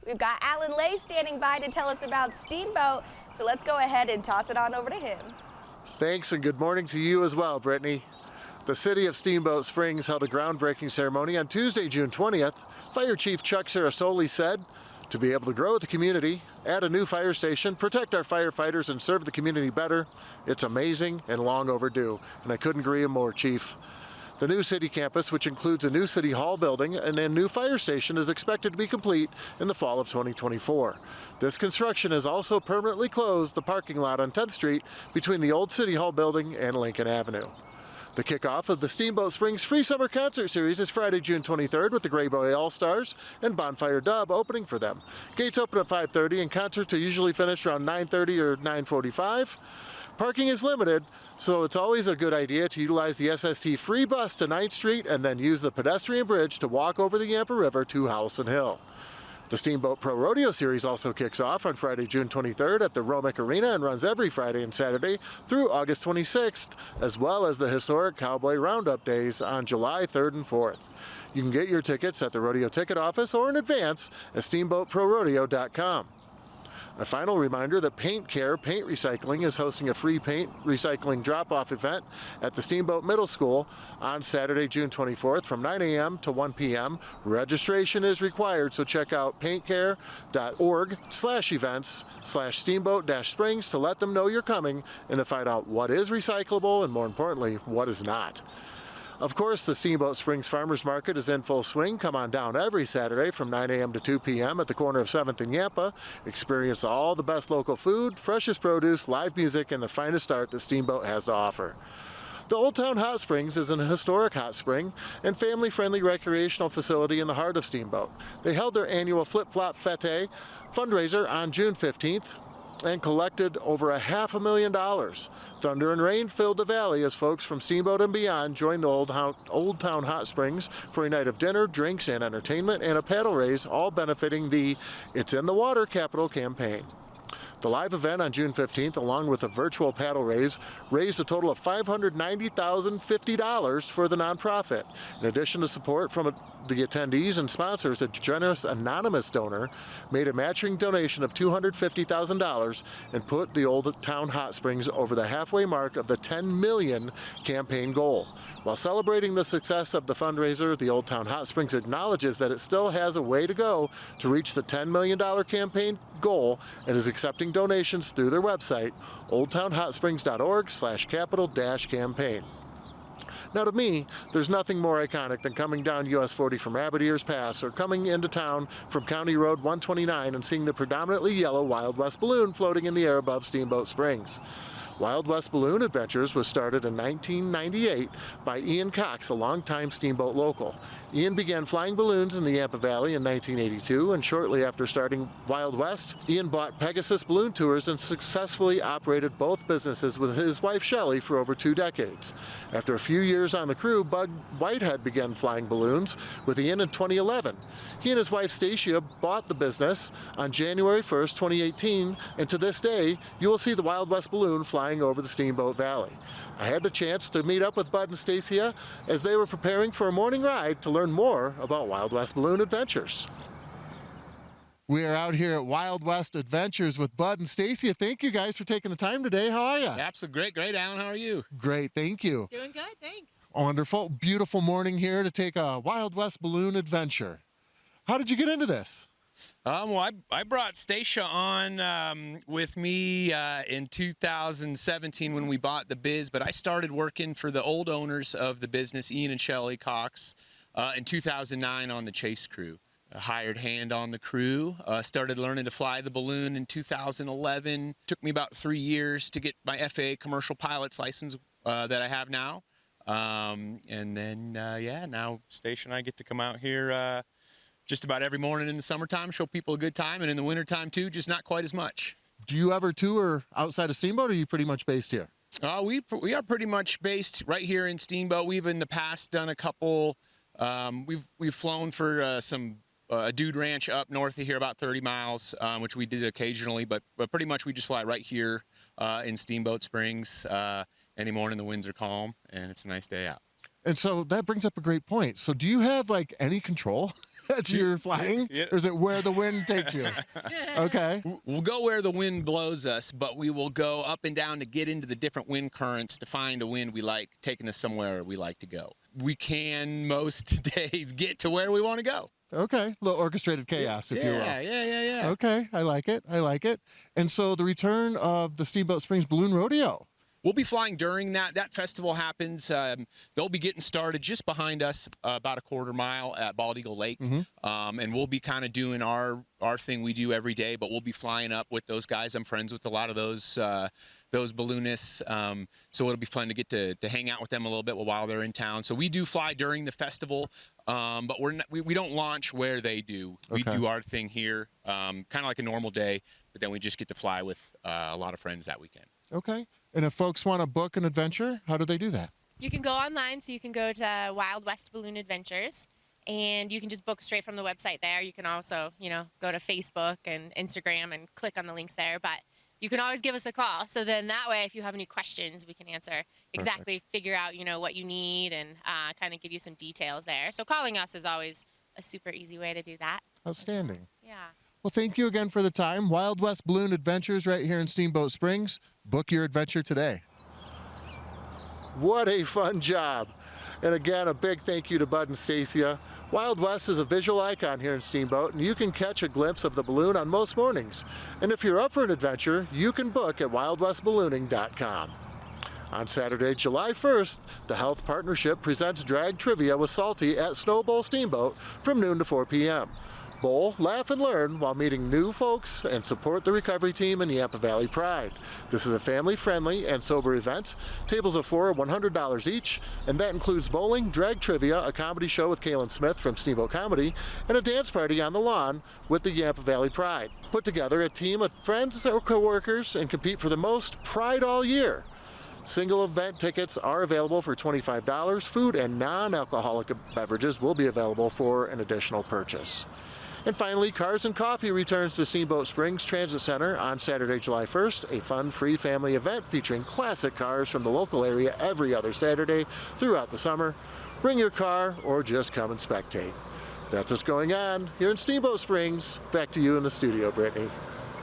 We've got Alan Lay standing by to tell us about Steamboat, so let's go ahead and toss it on over to him. Thanks, and good morning to you as well, Brittany. The city of Steamboat Springs held a groundbreaking ceremony on Tuesday, June 20th. Fire Chief Chuck Sarasoli said, "To be able to grow with the community, add a new fire station, protect our firefighters, and serve the community better, it's amazing and long overdue." And I couldn't agree more, Chief. The new city campus, which includes a new city hall building and a new fire station, is expected to be complete in the fall of 2024. This construction has also permanently closed the parking lot on 10th Street between the old city hall building and Lincoln Avenue. The kickoff of the Steamboat Springs Free Summer Concert Series is Friday, June 23rd, with the Grey Boy All-Stars and Bonfire Dub opening for them. Gates open at 5:30 and concerts are usually finished around 9:30 or 9:45. Parking is limited, so it's always a good idea to utilize the SST free bus to 9th Street and then use the pedestrian bridge to walk over the Yampa River to Howson Hill. The Steamboat Pro Rodeo Series also kicks off on Friday, June 23rd at the Romick Arena and runs every Friday and Saturday through August 26th, as well as the historic Cowboy Roundup Days on July 3rd and 4th. You can get your tickets at the rodeo ticket office or in advance at steamboatprorodeo.com. A final reminder that Paint Care Paint Recycling is hosting a free paint recycling drop-off event at the Steamboat Middle School on Saturday, June 24th from 9 a.m. to 1 p.m. Registration is required, so check out paintcare.org/events/steamboat-springs to let them know you're coming and to find out what is recyclable and, more importantly, what is not. Of course, the Steamboat Springs Farmers Market is in full swing. Come on down every Saturday from 9 a.m. to 2 p.m. at the corner of 7th and Yampa. Experience all the best local food, freshest produce, live music, and the finest art that Steamboat has to offer. The Old Town Hot Springs is an historic hot spring and family-friendly recreational facility in the heart of Steamboat. They held their annual Flip Flop Fete fundraiser on June 15th. And collected over $500,000. Thunder and rain filled the valley as folks from Steamboat and beyond joined the Old Town Hot Springs for a night of dinner, drinks, and entertainment, and a paddle race, all benefiting the It's in the Water Capital campaign. The live event on June 15th, along with a virtual paddle raise, raised a total of $590,050 for the nonprofit. In addition to support from the attendees and sponsors, a generous anonymous donor made a matching donation of $250,000 and put the Old Town Hot Springs over the halfway mark of the $10 million campaign goal. While celebrating the success of the fundraiser, the Old Town Hot Springs acknowledges that it still has a way to go to reach the $10 million campaign goal and is accepting donations through their website, oldtownhotsprings.org/capital-campaign. Now, to me, there's nothing more iconic than coming down US 40 from Rabbit Ears Pass or coming into town from County Road 129 and seeing the predominantly yellow Wild West balloon floating in the air above Steamboat Springs. Wild West Balloon Adventures was started in 1998 by Ian Cox, a longtime Steamboat local. Ian began flying balloons in the Yampa Valley in 1982, and shortly after starting Wild West, Ian bought Pegasus Balloon Tours and successfully operated both businesses with his wife Shelley for over 2 decades. After a few years on the crew, Bud Whitehead began flying balloons with Ian in 2011. He and his wife Stacia bought the business on January 1st, 2018, and to this day, you will see the Wild West Balloon flying over the Steamboat Valley. I had the chance to meet up with Bud and Stacia as they were preparing for a morning ride to learn more about Wild West Balloon Adventures. We are out here at Wild West Adventures with Bud and Stacia. Thank you guys for taking the time today. How are you? Absolutely great, Alan. How are you? Great, thank you. Doing good, thanks. Wonderful, beautiful morning here to take a Wild West Balloon adventure. How did you get into this? Well, I brought Stacia on with me in 2017 when we bought the biz, but I started working for the old owners of the business, Ian and Shelley Cox, in 2009 on the chase crew. A hired hand on the crew, started learning to fly the balloon in 2011. Took me about 3 years to get my FAA commercial pilot's license that I have now. And then, now Stacia and I get to come out here just about every morning in the summertime, show people a good time, and in the wintertime too, just not quite as much. Do you ever tour outside of Steamboat, or are you pretty much based here? We are pretty much based right here in Steamboat. We've in the past done a couple, we've flown for a dude ranch up north of here about 30 miles, which we did occasionally, but pretty much we just fly right here in Steamboat Springs. Any morning the winds are calm and it's a nice day out. And so that brings up a great point. So do you have like any control? as you're flying? Yeah. Or is it where the wind takes you? Okay. We'll go where the wind blows us, but we will go up and down to get into the different wind currents to find a wind we like, taking us somewhere we like to go. We can most days get to where we want to go. Okay. A little orchestrated chaos, if you will. Yeah. Okay. I like it. I like it. And so the return of the Steamboat Springs Balloon Rodeo. We'll be flying during that festival happens. They'll be getting started just behind us, about a quarter mile at Bald Eagle Lake. And we'll be kind of doing our thing we do every day, but we'll be flying up with those guys. I'm friends with a lot of those balloonists. So it'll be fun to get to hang out with them a little bit while they're in town. So we do fly during the festival, but we don't launch where they do. We do our thing here, kind of like a normal day, but then we just get to fly with a lot of friends that weekend. Okay. And if folks want to book an adventure, how do they do that? You can go online, so you can go to Wild West Balloon Adventures, and you can just book straight from the website there. You can also, go to Facebook and Instagram and click on the links there, but you can always give us a call. So then that way, if you have any questions, we can answer exactly, figure out, what you need and kind of give you some details there. So calling us is always a super easy way to do that. Outstanding. Yeah. Well, thank you again for the time. Wild West Balloon Adventures right here in Steamboat Springs. Book your adventure today. What a fun job. And again, a big thank you to Bud and Stacia. Wild West is a visual icon here in Steamboat, and you can catch a glimpse of the balloon on most mornings. And if you're up for an adventure, you can book at wildwestballooning.com. On Saturday, July 1st, the Health Partnership presents Drag Trivia with Salty at Snow Bowl Steamboat from noon to 4 p.m. Bowl, laugh, and learn while meeting new folks and support the recovery team in Yampa Valley Pride. This is a family-friendly and sober event. Tables of 4 are $100 each, and that includes bowling, drag trivia, a comedy show with Kaylin Smith from Steamboat Comedy, and a dance party on the lawn with the Yampa Valley Pride. Put together a team of friends or coworkers and compete for the most pride all year. Single event tickets are available for $25. Food and non-alcoholic beverages will be available for an additional purchase. And finally, Cars and Coffee returns to Steamboat Springs Transit Center on Saturday, July 1st, a fun, free family event featuring classic cars from the local area every other Saturday throughout the summer. Bring your car or just come and spectate. That's what's going on here in Steamboat Springs. Back to you in the studio, Brittany.